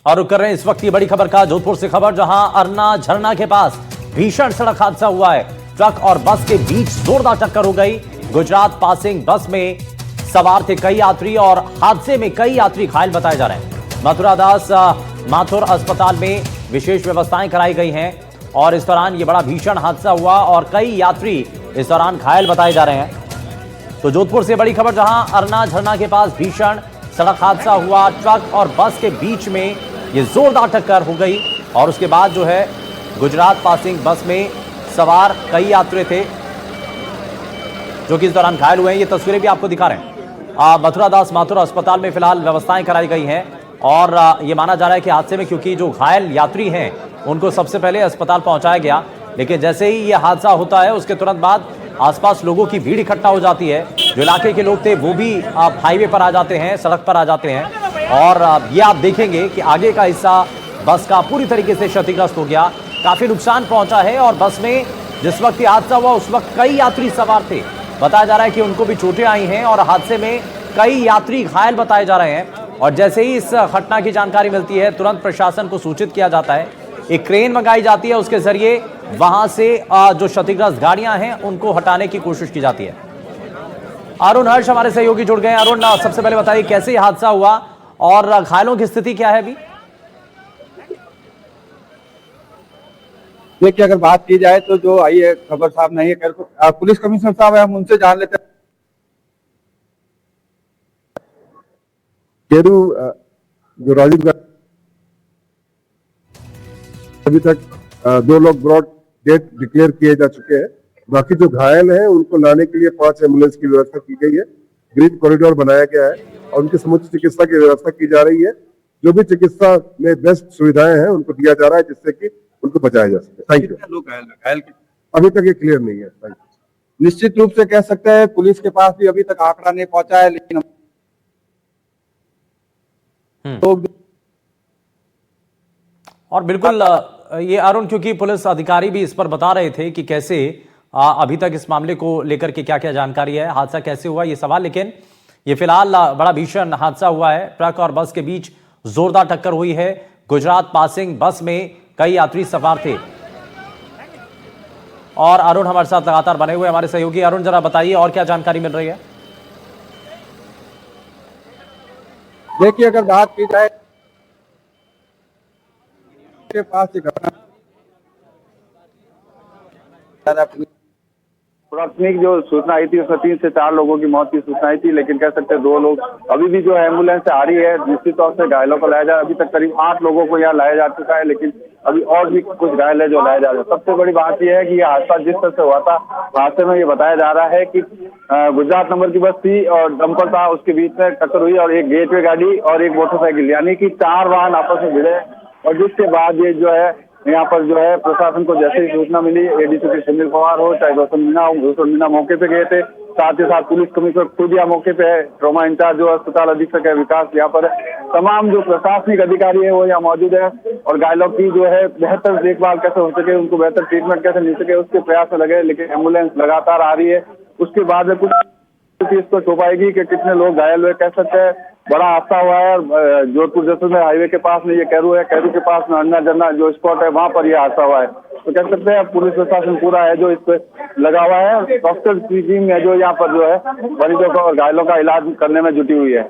और रुक कर रहे हैं इस वक्त की बड़ी खबर का जोधपुर से खबर, जहां अरना झरना के पास भीषण सड़क हादसा हुआ है। ट्रक और बस के बीच जोरदार टक्कर हो गई। गुजरात पासिंग बस में सवार थे कई यात्री और हादसे में कई यात्री घायल बताए जा रहे हैं। मथुरा दास माथुर अस्पताल में विशेष व्यवस्थाएं कराई गई हैं और इस दौरान यह बड़ा भीषण हादसा हुआ और कई यात्री इस दौरान घायल बताए जा रहे हैं। तो जोधपुर से बड़ी खबर, जहां अरना झरना के पास भीषण सड़क हादसा हुआ। ट्रक और बस के बीच में ये जोरदार टक्कर हो गई और उसके बाद जो है गुजरात पासिंग बस में सवार कई यात्री थे जो कि इस दौरान घायल हुए हैं। ये तस्वीरें भी आपको दिखा रहे हैं। मथुरा दास माथुर अस्पताल में फिलहाल व्यवस्थाएं कराई गई हैं और ये माना जा रहा है कि हादसे में क्योंकि जो घायल यात्री हैं उनको सबसे पहले अस्पताल पहुंचाया गया, लेकिन जैसे ही ये हादसा होता है उसके तुरंत बाद आसपास लोगों की भीड़ इकट्ठा हो जाती है। जो इलाके के लोग थे वो भी हाईवे पर आ जाते हैं, सड़क पर आ जाते हैं और ये आप देखेंगे कि आगे का हिस्सा बस का पूरी तरीके से क्षतिग्रस्त हो गया। काफी नुकसान पहुंचा है और बस में जिस वक्त ये हादसा हुआ उस वक्त कई यात्री सवार थे। बताया जा रहा है कि उनको भी चोटें आई हैं और हादसे में कई यात्री घायल बताए जा रहे हैं। और जैसे ही इस घटना की जानकारी मिलती है तुरंत प्रशासन को सूचित किया जाता है। एक क्रेन मंगाई जाती है, उसके जरिए वहां से जो क्षतिग्रस्त गाड़ियां हैं उनको हटाने की कोशिश की जाती है। अरुण हर्ष हमारे सहयोगी जुड़ गए। अरुण, सबसे पहले बताइए कैसे यह हादसा हुआ और घायलों की स्थिति क्या है अभी? देखिए, अगर बात की जाए तो जो आई है खबर साहब नहीं है, पुलिस कमिश्नर साहब है, हम उनसे जान लेते हैं। केरू जो राजीव गांधी अभी तक 2 लोग ब्रॉड डेथ डिक्लेयर किए जा चुके हैं। बाकी जो घायल हैं उनको लाने के लिए 5 एम्बुलेंस की व्यवस्था की गई है। ग्रीन कॉरिडोर बनाया गया है और उनकी समुचित चिकित्सा की व्यवस्था की जा रही है। जो भी चिकित्सा में बेस्ट सुविधाएं हैं उनको दिया जा रहा है जिससे कि उनको बचाया जा सके। Thank you. लोग घायल अभी तक ये क्लियर नहीं है। Thank you. निश्चित रूप से कह सकते हैं पुलिस के पास भी अभी तक आंकड़ा नहीं पहुंचा है, लेकिन और बिल्कुल ये अरुण, क्योंकि पुलिस अधिकारी भी इस पर बता रहे थे कि कैसे अभी तक इस मामले को लेकर के क्या क्या जानकारी है, हादसा कैसे हुआ ये सवाल, लेकिन ये फिलहाल बड़ा भीषण हादसा हुआ है। ट्रक और बस के बीच जोरदार टक्कर हुई है। गुजरात पासिंग बस में कई यात्री सवार थे। और अरुण हमारे साथ लगातार बने हुए हमारे सहयोगी। अरुण, जरा बताइए और क्या जानकारी मिल रही है? देखिए, अगर बात की जाए के पास घटना प्राथमिक जो सूचना आई थी उसमें 3 से 4 लोगों की मौत की सूचना आई थी, लेकिन कह सकते हैं 2 लोग अभी भी जो एम्बुलेंस से आ रही है। निश्चित तौर से घायलों को लाया जा, अभी तक करीब 8 लोगों को यहाँ लाया जा चुका है, लेकिन अभी और भी कुछ घायल है जो लाया जा रहा है। सबसे बड़ी बात यह है कि यह हादसा जिस तरह से हुआ था, हादसे में ये बताया जा रहा है कि गुजरात नंबर की बस थी और डंपर था, उसके बीच में टक्कर हुई और एक गेटवे गाड़ी और एक मोटरसाइकिल, यानी कि 4 वाहन आपस में भिड़े और जिसके बाद ये जो है यहाँ पर जो है प्रशासन को जैसे ही सूचना मिली, एडीसीपी सुनील पवार हो चाहे रोशन मीना मौके पे गए थे। साथ ही साथ पुलिस कमिश्नर खुद यहाँ मौके पे है। ट्रॉमा इंचार्ज जो अस्पताल अधीक्षक है विकास यहाँ पर है। तमाम जो प्रशासनिक अधिकारी है वो यहाँ मौजूद है और घायलों की जो है बेहतर देखभाल कैसे हो सके, उनको बेहतर ट्रीटमेंट कैसे मिल सके उसके प्रयास में लगे। लेकिन एम्बुलेंस लगातार आ रही है, उसके बाद में कुछ इसको छुपाएगी कि कितने लोग घायल हुए। कह सकते हैं बड़ा हादसा हुआ है। जोधपुर जैसलमेर हाईवे के पास में ये कैरू है, कैरू के पास में अन्ना जन्ना जो स्पॉट है वहां पर यह हादसा हुआ है। तो कह सकते हैं पुलिस प्रशासन पूरा है जो इस पे लगा हुआ है। डॉक्टर की टीम है जो यहाँ पर जो है मरीजों का और घायलों का इलाज करने में जुटी हुई है।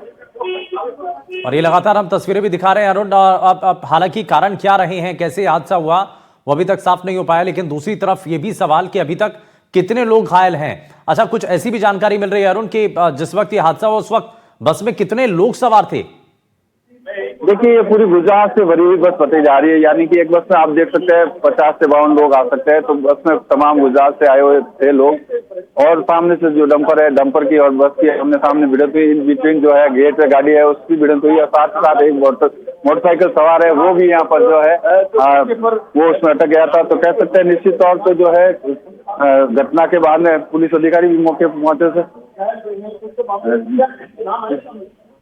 और ये लगातार हम तस्वीरें भी दिखा रहे हैं अरुण। अब हालांकि कारण क्या रहे हैं, कैसे हादसा हुआ वो अभी तक साफ नहीं हो पाया, लेकिन दूसरी तरफ ये भी सवाल कि अभी तक कितने लोग घायल हैं। अच्छा, कुछ ऐसी भी जानकारी मिल रही है अरुण कि जिस वक्त ये हादसा हुआ उस वक्त बस में कितने लोग सवार थे? देखिए, ये पूरी गुजरात से भरी हुई बस बताई जा रही है, यानी कि एक बस में आप देख सकते हैं 50 से 52 लोग आ सकते हैं। तो बस में तमाम गुजरात से आए हुए थे लोग और सामने से जो डंपर है, डंपर की और बस की हमने सामने भिड़ंत हुई। इन बिटवीन जो है गेट पे गाड़ी है उसकी भिड़ंत हुई और साथ ही साथ एक मोटरसाइकिल सवार है वो भी यहाँ पर जो है वो उसमें अटक गया था। तो कह सकते हैं निश्चित तौर पर जो है घटना के बाद में पुलिस अधिकारी भी मौके पर पहुंचे थे।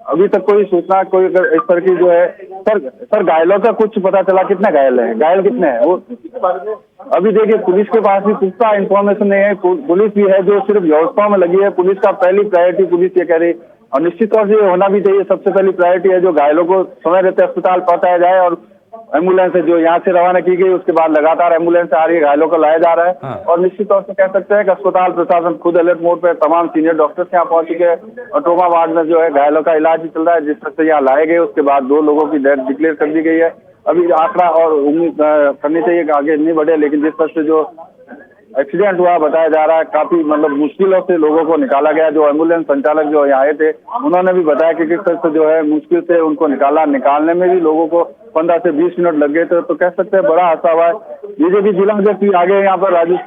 अभी तक कोई सूचना कोई इस तरह की जो है सर घायलों का कुछ पता चला? कितने घायल हैं, घायल कितने हैं वो अभी देखिए पुलिस के पास भी पुख्ता इन्फॉर्मेशन नहीं है। पुलिस भी है जो सिर्फ व्यवस्थाओं में लगी है। पुलिस का पहली प्रायोरिटी पुलिस ये कह रही और निश्चित तौर से ये होना भी चाहिए। सबसे पहली प्रायोरिटी है जो घायलों को समय रहते अस्पताल पहुंचाया जाए, और एम्बुलेंस जो यहाँ से रवाना की गई उसके बाद लगातार एम्बुलेंस आ रही है, घायलों को लाया जा रहा है। हाँ। और निश्चित तौर से कह सकते हैं कि अस्पताल प्रशासन खुद अलर्ट मोड पे, तमाम सीनियर डॉक्टर्स यहाँ पहुंच चुके हैं और ट्रोमा वार्ड में जो है घायलों का इलाज भी चल रहा है। जिस तरह से यहाँ लाए गए उसके बाद 2 लोगों की डेथ डिक्लेयर कर दी गई है। अभी आंकड़ा और उम्मीद करनी चाहिए कि आगे नहीं बढ़े, लेकिन जिस तरह से जो एक्सीडेंट हुआ बताया जा रहा है, काफी मतलब मुश्किलों से लोगों को निकाला गया। जो एम्बुलेंस संचालक जो यहाँ आए थे उन्होंने भी बताया कि किस तरह से जो है मुश्किल से उनको निकालने में भी लोगों को 15 से 20 मिनट लग गए थे। तो कह सकते हैं बड़ा हादसा हुआ है। बीजेपी जिला अध्यक्ष आगे यहाँ पर राजू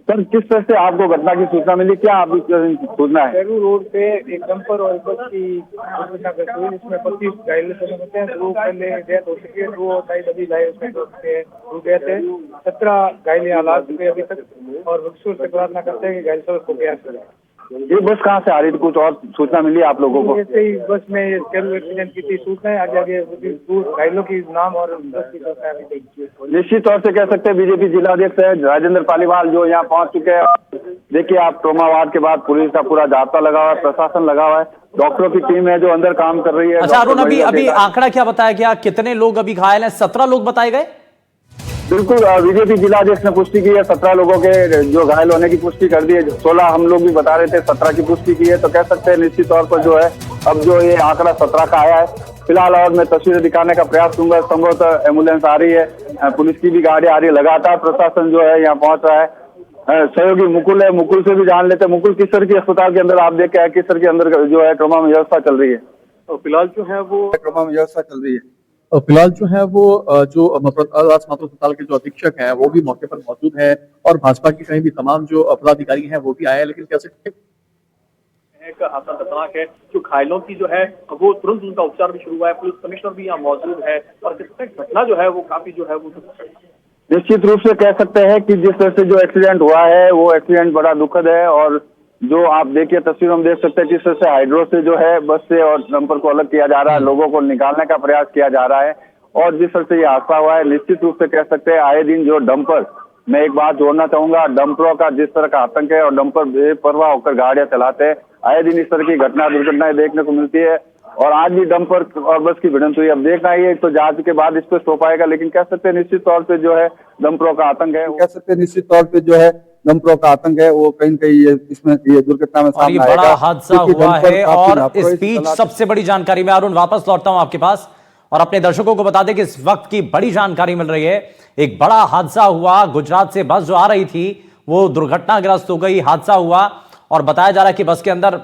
सर, किस तरह से आपको घटना की सूचना मिली, क्या आपकी सूचना है? शेरू रोड पे एक डंपर और बस की दुर्घटनाग्रस्त हुई, इसमें 25 घायल होते हैं। 2 पहले डेथ हो चुकी है, 2 शायद अभी लाए उसमें रुक गए थे। 17 घायल यहाँ ला चुके अभी तक, और वृक्षों से प्रार्थना करते हैं कि घायल सब को प्रयास करें। ये बस कहाँ से आ रही थी, कुछ और सूचना मिली आप लोगों को? ऐसे ही बस में ये शेरू एक्सीडेंट की थी सूचना है। आगे घायलों की नाम और बस की सूचना अभी तक। निश्चित तौर से कह सकते हैं बीजेपी जिला अध्यक्ष है राजेंद्र पालीवाल जो यहाँ पहुंच चुके हैं। देखिए आप, ट्रोमा वार्ड के बाद पुलिस का पूरा जाब्ता लगा हुआ है, प्रशासन लगा हुआ है, डॉक्टरों की टीम है जो अंदर काम कर रही है। अच्छा अरुण, अभी आंकड़ा क्या बताया गया, कितने लोग अभी घायल हैं? 17 लोग बताए गए। बिल्कुल, बीजेपी जिला अध्यक्ष ने पुष्टि की है 17 लोगों के जो घायल होने की पुष्टि कर दी है। 16 हम लोग भी बता रहे थे, 17 की पुष्टि की है। तो कह सकते हैं निश्चित तौर पर जो है अब जो ये आंकड़ा 17 का आया है। फिलहाल और मैं तस्वीरें दिखाने का प्रयास करूंगा। संभवतः एम्बुलेंस आ रही है, पुलिस की भी गाड़ी आ रही है, लगातार प्रशासन जो है यहाँ पहुंच रहा है। सहयोगी मुकुल है, मुकुल से भी जान लेते हैं। मुकुल, किस तरह की अस्पताल के अंदर आप देख के आए, किस तरह के अंदर जो है ट्रोमा में व्यवस्था चल रही है? तो फिलहाल जो है वो ट्रोमा में व्यवस्था चल रही है। फिलहाल जो है वो जो राज मातृ अस्पताल के जो अधीक्षक हैं वो भी मौके पर मौजूद है, और भाजपा की कहीं भी तमाम जो पदाधिकारी हैं वो भी आए हैं। लेकिन कह सकते हैं एक खतरनाक है, जो घायलों की जो है वो तुरंत उनका उपचार भी शुरू हुआ है। पुलिस कमिश्नर भी यहाँ मौजूद है, और घटना जो है वो काफी जो है वो निश्चित रूप से कह सकते हैं कि जिस तरह से जो एक्सीडेंट हुआ है वो एक्सीडेंट बड़ा दुखद है। और जो आप देखिए तस्वीर हम देख सकते हैं किस तरह से हाइड्रो से जो है बस से और डंपर को अलग किया जा रहा है, लोगों को निकालने का प्रयास किया जा रहा है। और जिस तरह से ये हादसा हुआ है, निश्चित रूप से कह सकते हैं आए दिन जो डंपर, मैं एक बात जोड़ना चाहूंगा, डंपरों का जिस तरह का आतंक है और डंपर बेपरवाह होकर गाड़ियां चलाते हैं, आए दिन इस तरह की दुर्घटनाएं देखने को मिलती है। और आज भी डंपर और बस की भिड़ंत हुई। अब देखना ये तो जांच के बाद इस पर स्टॉप आएगा, लेकिन कह सकते हैं निश्चित तौर पे जो है डंपरों का आतंक है, कह सकते हैं निश्चित तौर पे जो है डंपरों का आतंक है वो कहीं न कहीं इसमें ये दुर्घटना में सामने आएगा। बड़ा हादसा हुआ है। और इस बीच सबसे बड़ी जानकारी में अरुण वापस लौटता हूं आपके पास, और अपने दर्शकों को बता दें कि इस वक्त की बड़ी जानकारी मिल रही है। एक बड़ा हादसा हुआ, गुजरात से बस जो आ रही थी वो दुर्घटनाग्रस्त हो गई, हादसा हुआ। और बताया जा रहा है कि बस के अंदर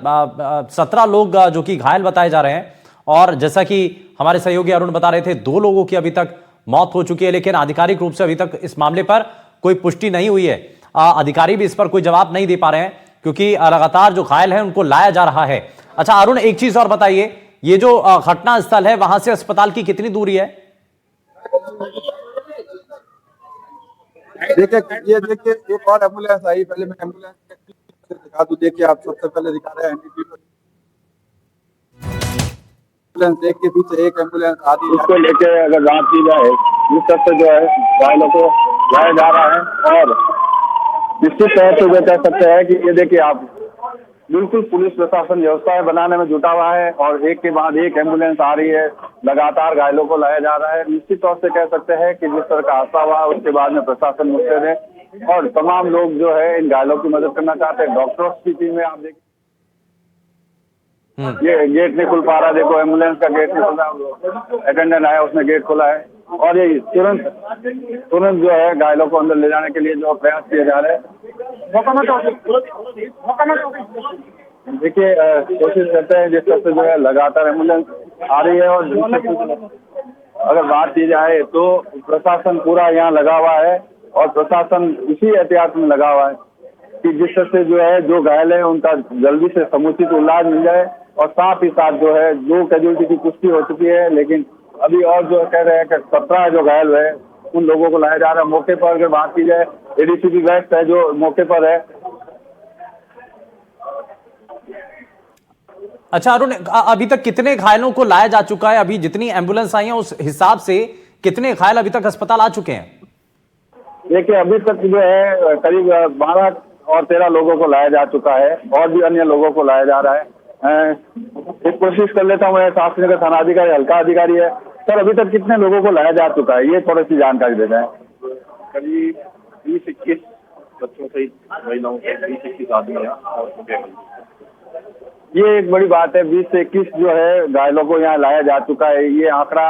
17 लोग जो कि घायल बताए जा रहे हैं। और जैसा कि हमारे सहयोगी अरुण बता रहे थे, 2 लोगों की अभी तक मौत हो चुकी है, लेकिन आधिकारिक रूप से अभी तक इस मामले पर कोई पुष्टि नहीं हुई है। अधिकारी भी इस पर कोई जवाब नहीं दे पा रहे हैं, क्योंकि लगातार जो घायल हैं उनको लाया जा रहा है। अच्छा अरुण, एक चीज और बताइए, ये जो घटना स्थल है वहां से अस्पताल की कितनी दूरी है? देखिए एक और एम्बुलेंस आई, पहले मैं एम्बुलेंस दिखा दूं। देखिए आप सबसे पहले दिखा रहे हैं एम्बुलेंस, देख के पीछे एक एम्बुलेंस आती है, उसको लेके अगर बात की जाए इस तरह से जो है घायलों को लाया जा रहा है। और निश्चित तौर से ये कह सकते हैं कि ये देखिए आप, बिल्कुल पुलिस प्रशासन व्यवस्थाएं बनाने में जुटा हुआ है, और एक के बाद एक एम्बुलेंस आ रही है, लगातार घायलों को लाया जा रहा है। निश्चित तौर से कह सकते हैं कि जिस तरह का हादसा हुआ उसके बाद में प्रशासन मुस्तैद है, और तमाम लोग जो है इन घायलों की मदद करना चाहते हैं। डॉक्टरों की टीम में आप देखिए ये गेट नहीं खुल पा रहा, देखो एम्बुलेंस का गेट नहीं खुल रहा, अटेंडेंट आया उसने गेट खोला है, और ये तुरंत जो है घायलों को अंदर ले जाने के लिए जो प्रयास किए जा रहे हैं। देखिए कोशिश करते हैं जिस तरह से जो है लगातार एम्बुलेंस आ रही है। और अगर बात की जाए तो प्रशासन पूरा यहाँ लगा हुआ है, और प्रशासन इसी एहतियात में लगा हुआ है कि जिस तरह से जो है जो घायल है उनका जल्दी से समुचित इलाज मिल जाए। और साथ ही साथ जो है जो कैजुअलिटी की पुष्टि हो चुकी है, लेकिन अभी और जो कह रहे हैं कि 17 जो घायल हुए उन लोगों को लाया जा रहा है। मौके पर अगर बात की जाए, एडीसीपी वेस्ट है जो मौके पर है। अच्छा अरुण, अभी तक कितने घायलों को लाया जा चुका है? अभी जितनी एम्बुलेंस आई है उस हिसाब से कितने घायल अभी तक अस्पताल आ चुके हैं? देखिए अभी तक जो है करीब 12 और 13 लोगों को लाया जा चुका है, और भी अन्य लोगों को लाया जा रहा है। एक कोशिश कर लेता हूँ। मैं शास्त्री का थानाधिकारी हल्का अधिकारी है। सर, अभी तक कितने लोगों को लाया जा चुका है, ये थोड़ी सी जानकारी दे दें। करीब 20-21 बच्चों सहित महिलाओं से 20-21 आदमी हैं। ये एक बड़ी बात है। 20 से 21 जो है घायलों को यहाँ लाया जा चुका है। ये आंकड़ा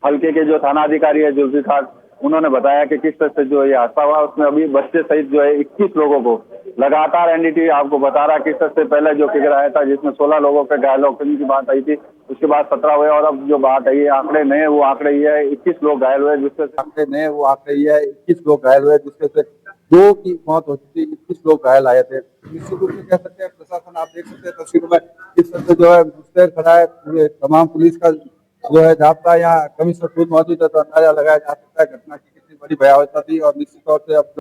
हल्के के जो थानाधिकारी है जुल्फिकार, उन्होंने बताया कि किस तरह से जो ये हादसा हुआ उसमें अभी बच्चे सहित जो है 21 लोगों को लगातार एनडीटी आपको बता रहा किस तरह से पहले जो फिगर आया था जिसमें 16 लोगों के घायलों की बात आई थी, उसके बाद 17 हुए और अब जो बात आई है आंकड़े नए वो आंकड़े ये है 21 लोग घायल हुए, जिससे आंकड़े नए वो आंकड़े ये है 21 लोग घायल हुए, जिसमें से 2 की मौत हो चुकी, 21 लोग घायल आए थे। निश्चित रूप से कह सकते हैं प्रशासन, आप देख सकते हैं तस्वीरों में किस तरह से जो है मुस्तैद खड़ा है। पूरे तमाम पुलिस का जो है जाब्ता, यहाँ कमिश्नर खुद मौजूद है, तो अंदाजा लगाया जा सकता है घटना की कितनी बड़ी भयावहता थी। और निश्चित तौर से अब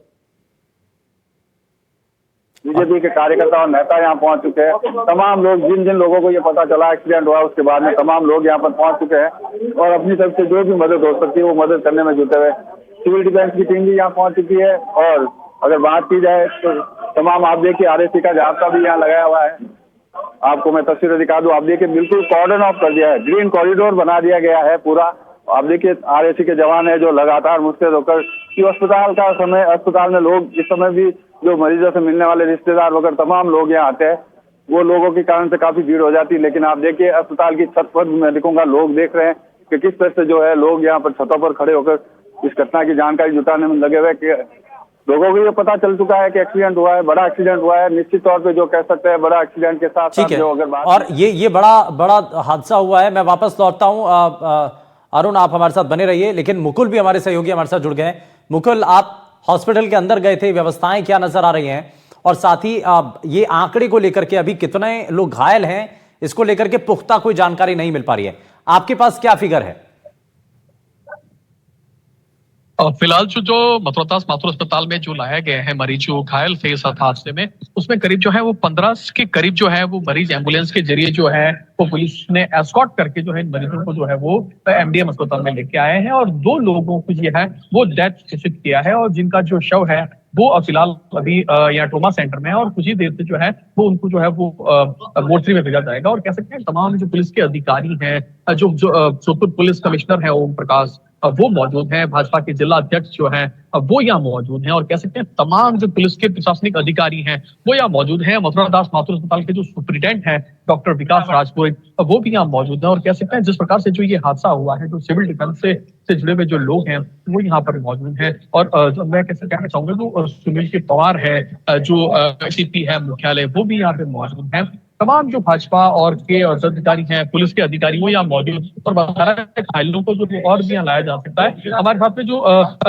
बीजेपी के कार्यकर्ता और नेता यहाँ पहुंच चुके हैं। तमाम लोग, जिन जिन लोगों को ये पता चला एक्सीडेंट हुआ उसके बाद में तमाम लोग यहाँ पर पहुंच चुके हैं और अपनी तरफ से जो भी मदद हो सकती है वो मदद करने में जुटे हुए। सिविल डिफेंस की टीम भी यहाँ पहुंच चुकी है और अगर बात की जाए तो तमाम, आप देखिए आरएसी का जाब्ता भी यहाँ लगाया हुआ है। आपको मैं तस्वीरें दिखा दूं, आप देखिए बिल्कुल कॉर्डन ऑफ कर दिया है, ग्रीन कॉरिडोर बना दिया गया है पूरा। आप देखिए आरएसी के जवान है जो लगातार मुस्तैद होकर कि अस्पताल में लोग इस समय भी जो मरीजों से मिलने वाले रिश्तेदार वगैरह तमाम लोग यहाँ आते हैं, वो लोगों के कारण से काफी भीड़ हो जाती है। लेकिन आप देखिए अस्पताल की छत पर मेडिकों का लोग देख रहे हैं कि किस तरह से जो है लोग यहाँ पर छतों पर खड़े होकर इस घटना की जानकारी जुटाने में लगे हुए कि लोगों को ये पता चल चुका है कि एक्सीडेंट हुआ है, बड़ा एक्सीडेंट हुआ है। निश्चित तौर पे जो कह सकते हैं बड़ा एक्सीडेंट के साथ ठीक है। जो अगर बात और ये बड़ा हादसा हुआ है। मैं वापस लौटता हूं। अरुण, आप हमारे साथ बने रहिए, लेकिन मुकुल भी हमारे सहयोगी हमारे साथ जुड़ गए हैं। मुकुल, आप हॉस्पिटल के अंदर गए थे, व्यवस्थाएं क्या नजर आ रही हैं, और साथ ही ये आंकड़े को लेकर के अभी कितने लोग घायल हैं इसको लेकर के पुख्ता कोई जानकारी नहीं मिल पा रही है, आपके पास क्या फिगर है? फिलहाल जो मथुरादास माथुर अस्पताल में जो लाया गया है मरीज जो घायल थे इस हादसे में, उसमें करीब जो है वो 15 के करीब जो है वो मरीज एम्बुलेंस के जरिए जो है वो पुलिस ने एस्कॉर्ट करके जो है मरीजों को जो है वो एमडीएम अस्पताल में लेके आए हैं। और 2 लोगों को जो है वो डेथ घोषित किया है और जिनका जो शव है वो फिलहाल अभी यहाँ ट्रोमा सेंटर में है और कुछ ही देर से जो है वो उनको जो है वो मोर्चरी में भेजा जाएगा। और कह सकते हैं तमाम जो पुलिस के अधिकारी हैं, जो जोधपुर पुलिस कमिश्नर है ओम प्रकाश, वो मौजूद हैं, भाजपा के जिला अध्यक्ष जो हैं वो यहाँ मौजूद हैं और कह सकते हैं तमाम जो पुलिस के प्रशासनिक अधिकारी हैं वो यहाँ मौजूद हैं। मथुरादास माथुर अस्पताल के जो सुपरिटेंडेंट हैं डॉक्टर विकास राजपुरोहित, वो भी यहाँ मौजूद हैं। और कह सकते हैं जिस प्रकार से जो ये हादसा हुआ है, जो सिविल डिफेंस से जुड़े हुए जो लोग हैं वो यहाँ पर मौजूद हैं। और मैं कैसे कहना चाहूंगा जो सुनील के पवार है, जो सीपी है मुख्यालय, वो भी यहाँ पे मौजूद हैं। तमाम जो भाजपा और के अधिकारी हैं, पुलिस के अधिकारी, वो यहाँ मौजूद और बता रहे हैं घायलों को जो और भी यहाँ लाया जा सकता है। हमारे साथ में जो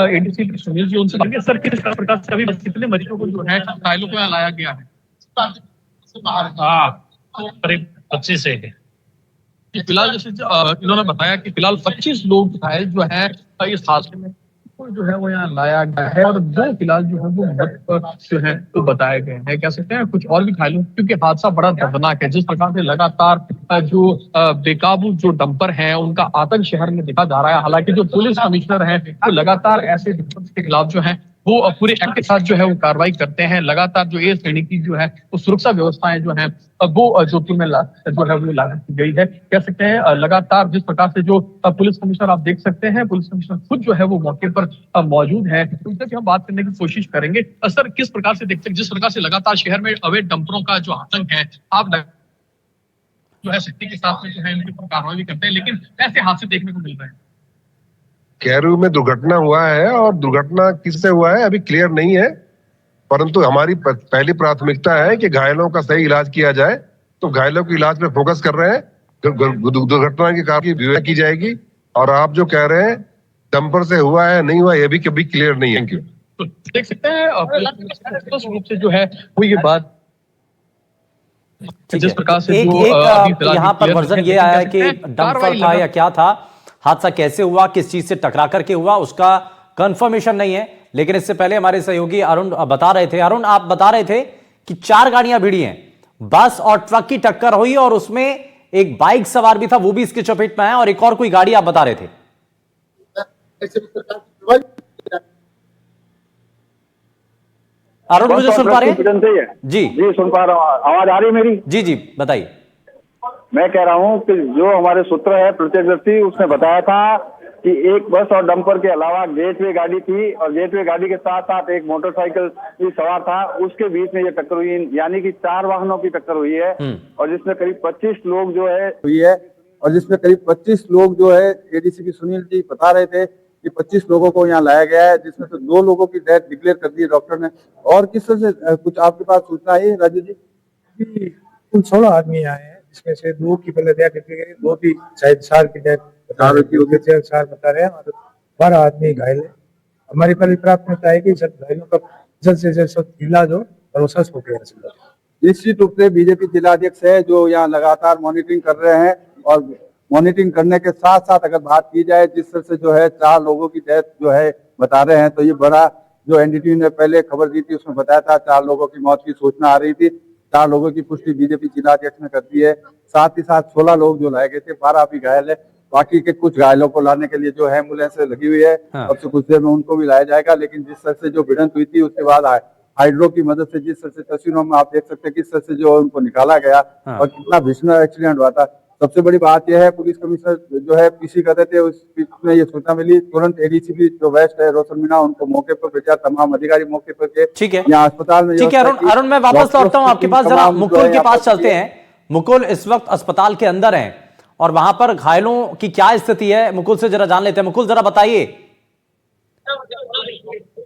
एडीसी सुनील जी, उनसे बात सर किस प्रकार से अभी कितने मरीजों को जो है घायलों को यहाँ लाया गया है? करीब 25 से फिलहाल जैसे इन्होंने बताया कि फिलहाल 25 लोग घायल जो है इस हादसे में जो है वो यहाँ लाया गया है और 2 फिलहाल जो है वो मौत जो है तो बताए गए हैं। कह सकते हैं कुछ और भी घायलों, क्योंकि हादसा बड़ा दर्दनाक है। जिस प्रकार से लगातार जो बेकाबू जो डंपर है उनका आतंक शहर में देखा जा रहा है। हालांकि जो पुलिस कमिश्नर है वो लगातार ऐसे डंपर के खिलाफ जो है वो पूरे एक्ट के साथ जो है वो कार्रवाई करते हैं। लगातार जो ए श्रेणी की जो है वो सुरक्षा व्यवस्थाएं जो है वो जोधपुर में जो है वो लागू की गई है। कह सकते हैं लगातार जिस प्रकार से जो पुलिस कमिश्नर आप देख सकते हैं, पुलिस कमिश्नर खुद जो है वो मौके पर मौजूद है, उनसे भी हम बात करने की कोशिश करेंगे। सर किस प्रकार से देखते हैं जिस प्रकार से लगातार शहर में अवैध डंपरों का जो आतंक है, आप जो है सख्ती के साथ में जो है इनके ऊपर कार्रवाई भी करते हैं, लेकिन ऐसे हादसे देखने को मिल रहे हैं? कैरू में दुर्घटना हुआ है और दुर्घटना किससे हुआ है अभी क्लियर नहीं है, परंतु हमारी पहली प्राथमिकता है कि घायलों का सही इलाज किया जाए। तो घायलों के इलाज पे फोकस कर रहे हैं। दुर्घटना के कारण की विवेचना की जाएगी। और आप जो कह रहे हैं डंपर से हुआ है नहीं हुआ, ये भी कभी क्लियर नहीं है। Thank you. तो देख सकते हैं रूप से जो है वो ये बात जिस प्रकार से एक यहाँ पर वर्जन ये आया है कि डंपर था या क्या था, हादसा कैसे हुआ, किस चीज से टकरा करके हुआ, उसका कंफर्मेशन नहीं है। लेकिन इससे पहले हमारे सहयोगी अरुण बता रहे थे, अरुण आप बता रहे थे कि 4 गाड़ियां भिड़ी हैं, बस और ट्रक की टक्कर हुई और उसमें एक बाइक सवार भी था, वो भी इसके चपेट में आया, और एक और कोई गाड़ी आप बता रहे थे। अरुण मुझे सुन पा रहे हैं? जी जी सुन पा रहा हूँ, आवाज आ रही है मेरी? जी जी बताइए। मैं कह रहा हूं कि जो हमारे सूत्र है प्रत्यक्षदर्शी, उसने बताया था कि एक बस और डंपर के अलावा गेटवे गाड़ी थी और गेटवे गाड़ी के साथ साथ एक मोटरसाइकिल भी सवार था, उसके बीच में ये टक्कर हुई, यानी कि 4 वाहनों की टक्कर हुई है और जिसमें करीब 25 लोग जो है हुई है और जिसमें करीब 25 लोग जो है एडीसीपी सुनील जी बता रहे थे कि 25 लोगों को यहाँ लाया गया है, जिसमें से 2 लोगों की डेथ डिक्लेयर कर दी है डॉक्टर ने। और किस तरह से कुछ आपके पास सूचना है राजू जी? कुल 16 आदमी आए हैं, जिसमें से 2 की पहले डेथ डिक्लेयर गई, 2 की शायद 4 की डेथ 4 बता रहे हैं और 12 आदमी घायल है। हमारी पहली प्राथमिकता है कि सब घायलों का जल्द से जल्द इलाज हो और स्वस्थ हो गया। निश्चित रूप से बीजेपी जिलाध्यक्ष है जो यहाँ लगातार मॉनिटरिंग कर रहे हैं और मॉनिटरिंग करने के साथ साथ अगर बात की जाए जिस तरह से जो है 4 लोगों की डेथ जो है बता रहे हैं, तो ये बड़ा जो एनडीटीवी ने पहले खबर दी थी उसमें बताया था 4 लोगों की मौत की सूचना आ रही थी। 4 लोगों की पुष्टि बीजेपी जिलाध्यक्ष ने कर दी है। साथ ही साथ 16 लोग जो लाए गए थे, 12 अभी घायल है। बाकी के कुछ घायलों को लाने के लिए जो है एम्बुलेंस लगी हुई है, अब से कुछ देर में उनको भी लाया जाएगा। लेकिन जिस तरह से जो भिड़ंत हुई थी उसके बाद हाइड्रो की मदद से जिस तरह से तस्वीरों में आप देख सकते हैं किस तरह से जो उनको निकाला गया और कितना भीषण एक्सीडेंट हुआ था। सबसे बड़ी बात यह है पुलिस कमिश्नर जो है पीसी कर रहे थे, उसमें ये सूचना मिली, तुरंत एडीसीपी जो वेस्ट है रोशन मीणा उनको मौके पर भेजा, तमाम अधिकारी मौके पर थे। ठीक है, यहाँ अस्पताल में। ठीक है अरुण, मैं वापस लौटता हूँ आपके पास, जरा मुकुल के पास चलते हैं। मुकुल इस वक्त अस्पताल के अंदर हैं और वहां पर घायलों की क्या स्थिति है, मुकुल से जरा जान लेते हैं। मुकुल जरा बताइए।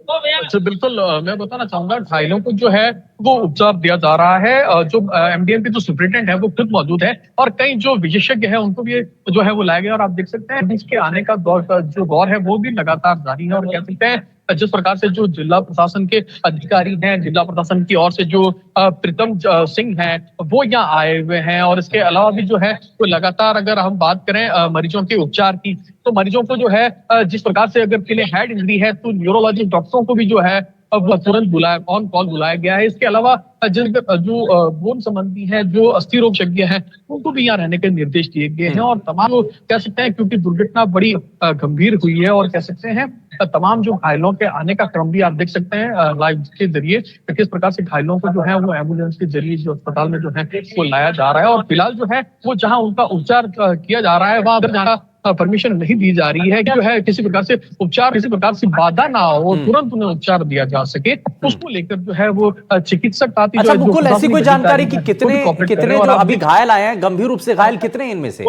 अच्छा, बिल्कुल मैं बताना चाहूंगा घायलों को जो है वो उपचार दिया जा रहा है। जो एमडीएम के जो सुपरिटेंडेंट है वो खुद मौजूद है और कई जो विशेषज्ञ है उनको भी जो है वो लाया गया। और आप देख सकते हैं इसके आने का दौर है वो भी लगातार जारी है। और कह सकते हैं जिस प्रकार से जो जिला प्रशासन के अधिकारी हैं, जिला प्रशासन की ओर से जो प्रीतम सिंह हैं वो यहाँ आए हुए हैं। और इसके अलावा भी जो है वो लगातार अगर हम बात करें मरीजों के उपचार की, तो मरीजों को जो है जिस प्रकार से अगर किन्हें हेड इंजरी है तो न्यूरोलॉजिस्ट डॉक्टरों को भी जो है अब तुरंत ऑन कॉल बुलाया गया है। इसके अलावा जो बोन संबंधी है, जो अस्थि रोग विशेषज्ञ हैं, उनको भी यहाँ रहने के निर्देश दिए गए हैं। और तमाम कह सकते हैं क्योंकि दुर्घटना बड़ी गंभीर हुई है और कह सकते हैं तमाम जो घायलों के आने का क्रम भी आप देख सकते हैं लाइव के जरिए किस प्रकार से घायलों को जो है वो एम्बुलेंस के जरिए जो अस्पताल में जो है वो लाया जा रहा है। और फिलहाल जो है वो जहाँ उनका उपचार किया जा रहा है वहां अगर जाना परमिशन नहीं दी जा रही है, जो है किसी प्रकार से उपचार किसी प्रकार से बाधा ना हो, तुरंत उन्हें उपचार दिया जा सके, उसको लेकर जो है वो चिकित्सक साथी। अच्छा मुकुल, ऐसी कोई जानकारी कि कितने जो अभी घायल आए हैं, गंभीर रूप से घायल कितने इनमें से?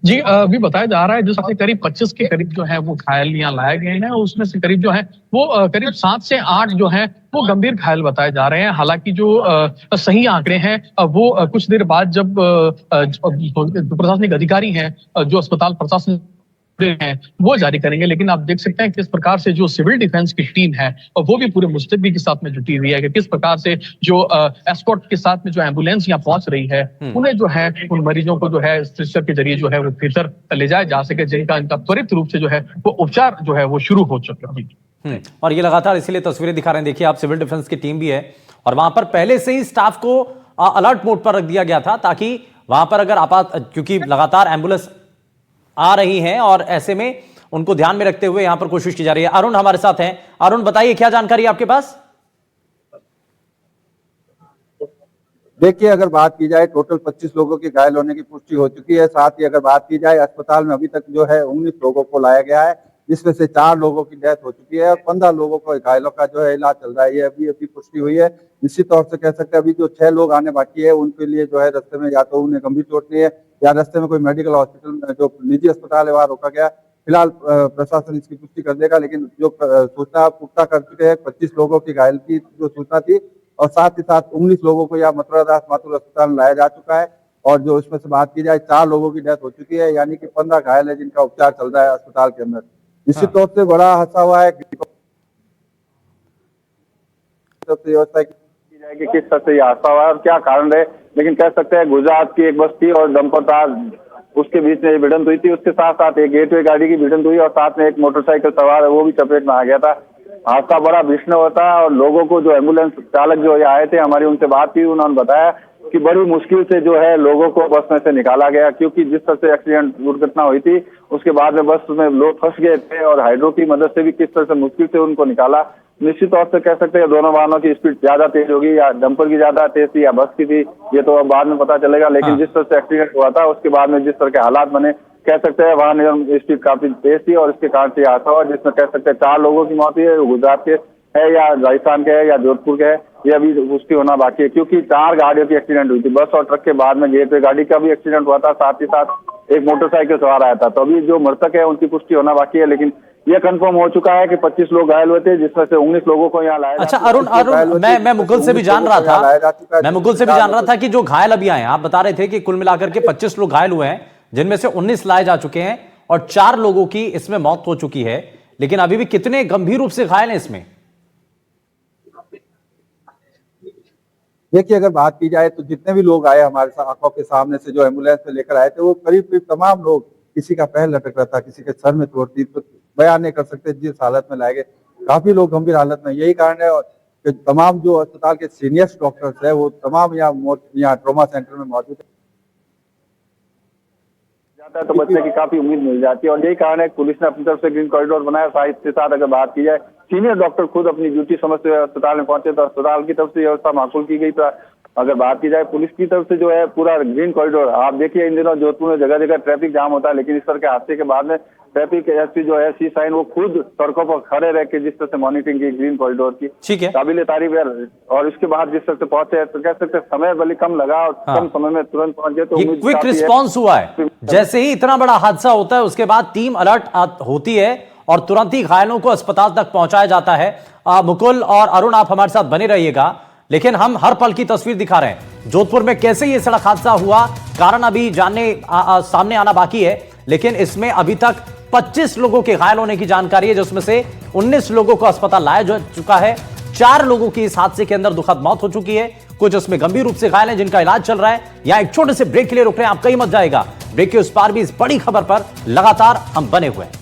जी अभी बताया जा रहा है जिससे करीब 25 के करीब जो है वो घायल यहाँ लाए गए हैं। उसमें से करीब जो है वो करीब 7 से 8 जो है वो गंभीर घायल बताए जा रहे हैं। हालांकि जो सही आंकड़े हैं वो कुछ देर बाद जब प्रशासनिक अधिकारी हैं जो अस्पताल प्रशासन हैं वो जारी करेंगे। लेकिन आप देख सकते हैं किस प्रकार से जो सिविल डिफेंस की टीम है वो भी पूरे मुस्तैदी के साथ में जुटी हुई है कि किस प्रकार से जो एस्कॉर्ट के साथ में जो एम्बुलेंस यहाँ पहुंच रही है उन्हें जो है उन मरीजों को जो है स्ट्रेचर के जरिए जो है वो भीतर ले जाया जा सके, जिनका इनका त्वरित रूप से जो है वो उपचार जो है वो शुरू हो चुका है। और ये लगातार इसीलिए तस्वीरें दिखा रहे हैं। देखिए आप, सिविल डिफेंस की टीम भी है और वहां पर पहले से ही स्टाफ को अलर्ट मोड पर रख दिया गया था ताकि वहां पर अगर क्योंकि लगातार एम्बुलेंस आ रही हैं और ऐसे में उनको ध्यान में रखते हुए यहां पर कोशिश की जा रही है। अरुण हमारे साथ हैं। अरुण बताइए क्या जानकारी है आपके पास? देखिए अगर बात की जाए टोटल 25 लोगों की घायल होने की पुष्टि हो चुकी है। साथ ही अगर बात की जाए अस्पताल में अभी तक जो है 19 लोगों को लाया गया है, जिसमें से 4 लोगों की डेथ हो चुकी है और 15 लोगों को घायलों का जो है इलाज चल रहा है। ये अभी पुष्टि हुई है। निश्चित तौर से कह सकते हैं अभी जो 6 लोग आने बाकी है उनके लिए जो है रास्ते में या तो उन्हें गंभीर चोट नहीं है या रास्ते में कोई मेडिकल हॉस्पिटल जो निजी अस्पताल है वहां रोका गया। फिलहाल प्रशासन इसकी पुष्टि कर देगा, लेकिन जो सूचना पुख्ता कर चुके हैं 25 लोगों की घायल की जो सूचना थी और साथ ही साथ 19 लोगों को यहाँ मथुरा दास माथुर अस्पताल में लाया जा चुका है। और जो इसमें से बात की जाए 4 लोगों की डेथ हो चुकी है, यानी कि 15 घायल है जिनका उपचार चल रहा है अस्पताल के अंदर। निश्चित तौर से बड़ा हादसा हुआ है। व्यवस्था की जाएगी किस तरह से ये हादसा हुआ है और क्या कारण है, लेकिन कह सकते हैं गुजरात की एक बस थी और डंपर था, उसके बीच में भिड़ंत हुई थी। उसके साथ साथ एक गेटवे गाड़ी की भिड़ंत हुई और साथ में एक मोटरसाइकिल सवार है वो भी चपेट में आ गया था। हादसा बड़ा भीषण होता है और लोगों को जो एम्बुलेंस चालक जो आए थे, हमारी उनसे बात की, उन्होंने बताया कि बड़ी मुश्किल से जो है लोगों को बस में से निकाला गया, क्योंकि जिस तरह से एक्सीडेंट दुर्घटना हुई थी उसके बाद में बस में लोग फंस गए थे और हाइड्रो की मदद से भी किस तरह से मुश्किल से उनको निकाला। निश्चित तौर से कह सकते हैं दोनों वाहनों की स्पीड ज्यादा तेज होगी, या डंपर की ज्यादा तेज थी या बस की थी, ये तो अब बाद में पता चलेगा। लेकिन जिस तरह से एक्सीडेंट हुआ था उसके बाद में जिस तरह के हालात बने, कह सकते हैं वाहन स्पीड काफी तेज थी और इसके कारण से हादसा हुआ, जिसमें कह सकते हैं 4 लोगों की मौत हुई है। गुजरात के है या राजस्थान के है या जोधपुर के है, ये अभी पुष्टि होना बाकी है, क्योंकि 4 गाड़ियों की एक्सीडेंट हुई थी। बस और ट्रक के बाद में गेटवे गाड़ी का भी एक्सीडेंट हुआ था, साथ ही साथ एक मोटरसाइकिल सवार आया था। तो अभी जो मृतक है उनकी पुष्टि होना बाकी है, लेकिन यह कंफर्म हो चुका है कि 25 लोग घायल हुए थे, जिसमें से 19 लोगों को यहाँ लाया। अच्छा अरुण, मैं मुकुल से भी जान रहा था कि जो घायल अभी आए, आप बता रहे थे कि कुल मिलाकर के 25 लोग घायल हुए हैं, जिनमें से 19 लाए जा चुके हैं और 4 लोगों की इसमें मौत हो चुकी है। लेकिन अभी भी कितने गंभीर रूप से घायल हैं इसमें? देखिए, अगर बात की जाए तो जितने भी लोग आए हमारे साथ आंखों के सामने से, जो एम्बुलेंस में लेकर आए थे, वो करीब करीब तमाम लोग, किसी का पैर लटक रहा था, किसी के सर में चोट थी, तो बयान नहीं कर सकते जिस हालत में लाए गए। काफी लोग गंभीर हालत में, यही कारण है कि तमाम जो अस्पताल के सीनियर डॉक्टर्स है वो तमाम यहाँ ट्रॉमा सेंटर में मौजूद है। जाता है तो बचने की काफी उम्मीद मिल जाती है, और यही कारण है कि पुलिस ने अपनी तरफ से ग्रीन कॉरिडोर बनाया। साथ के साथ अगर बात की जाए, सीनियर डॉक्टर खुद अपनी ड्यूटी समझते हुए अस्पताल में पहुंचे, तो अस्पताल की तरफ से व्यवस्था माकूल की गई। तो अगर बात की जाए पुलिस की तरफ से जो है पूरा ग्रीन कॉरिडोर, आप देखिए इन दिनों जोधपुर में जगह जगह ट्रैफिक जाम होता है, लेकिन इस तरह के हादसे के बाद में ट्रैफिक एसपी जो है सी साइन, वो खुद सड़कों पर खड़े रह के जिस तरह से मॉनिटरिंग की ग्रीन कॉरिडोर की, ठीक है, काबिल तारीफ है। और इसके बाद जिस तरह से पहुंचे, तो कह सकते समय भले कम लगा और कम समय में तुरंत पहुंच गए। तो ये क्विक रिस्पॉन्स हुआ है। जैसे ही इतना बड़ा हादसा होता है उसके बाद टीम अलर्ट होती है और तुरंत ही घायलों को अस्पताल तक पहुंचाया जाता है। मुकुल और अरुण, आप हमारे साथ बने रहिएगा, लेकिन हम हर पल की तस्वीर दिखा रहे हैं। जोधपुर में कैसे ये सड़क हादसा हुआ, कारण अभी सामने आना बाकी है, लेकिन इसमें अभी तक 25 लोगों के घायल होने की जानकारी है, जिसमें से 19 लोगों को अस्पताल लाया जा चुका है। 4 लोगों की इस हादसे के अंदर दुखद मौत हो चुकी है, कुछ इसमें गंभीर रूप से घायल हैं जिनका इलाज चल रहा है। यहां एक छोटे से ब्रेक के लिए रुक रहे हैं, आप कहीं मत जाएगा। ब्रेक के उस पार भी इस बड़ी खबर पर लगातार हम बने हुए हैं।